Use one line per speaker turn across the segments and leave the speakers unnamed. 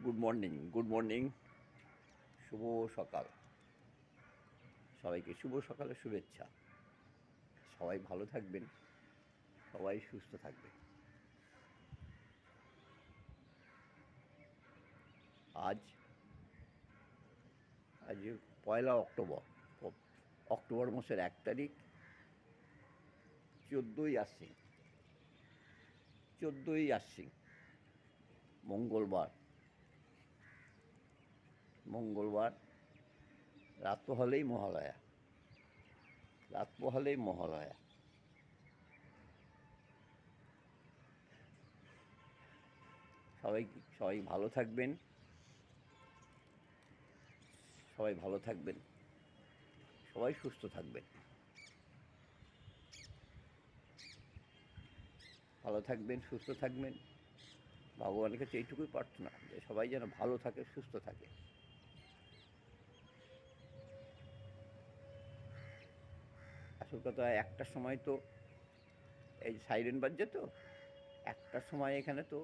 Good morning, শুভ সকাল। সবাইকে শুভ সকালের শুভেচ্ছা। সবাই ভালো থাকবেন, সবাই সুস্থ থাকবেন। আজ পয়লা অক্টোবর, অক্টোবর মাসের 1 তারিখ, 14ই আশ্বিন, মঙ্গলবার। রাত পোহালেই মহালয়া। সবাই ভালো থাকবেন, সবাই সুস্থ থাকবেন। ভালো থাকবেন, সুস্থ থাকবেন। ভগবানের কাছে এইটুকুই প্রার্থনা যে সবাই যেন ভালো থাকে, সুস্থ থাকে। আসল কথা, একটার সময় তো এই সাইরেন বাজছে, তো একটার সময় এখানে তো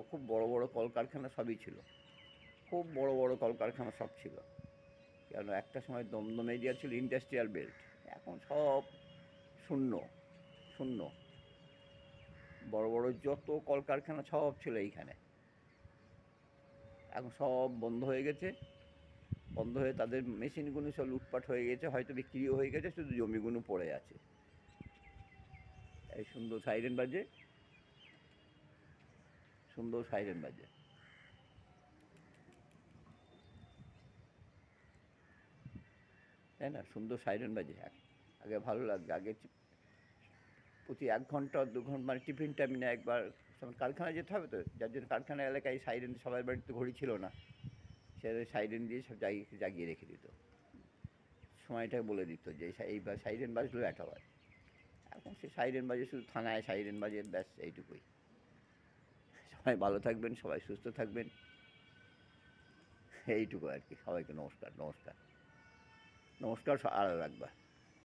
খুব বড় বড় কলকারখানা সবই ছিল, খুব বড় বড় কলকারখানা সব ছিল। কেন একটা সময় দমদম এরিয়া ছিল ইন্ডাস্ট্রিয়াল বেল্ট, এখন সব শূন্য। বড় বড় যত কলকারখানা সব ছিল এইখানে, এখন সব বন্ধ হয়ে গেছে। বন্ধ হয়ে তাদের মেশিনগুলো সব লুটপাট হয়ে গেছে, হয়তো বিক্রিও হয়ে গেছে, শুধু জমিগুলো পড়ে আছে। এই সুন্দর সাইরেন বাজে, তাই না? সুন্দর সাইরেন বাজে। আগে ভালো লাগবে, আগে প্রতি 1 ঘন্টা 2 ঘন্টা মানে টিফিন টাইমে একবার কারখানায় যেতে হবে, তো যার জন্য কারখানা এলাকায় সাইরেন, সবার বাড়িতে ঘড়ি ছিল না, সে সাইরেন দিয়ে সব জাগিয়ে রেখে দিত, সময়টা বলে দিত যে এইবার সাইরেন বাজলো 1টা বাজে। এখন সে সাইরেন বাজে শুধু থানায় সাইরেন বাজে, ব্যাস এইটুকুই। সবাই ভালো থাকবেন, সবাই সুস্থ থাকবেন, এইটুকু আর কি। সবাইকে নমস্কার। আর রাখবা।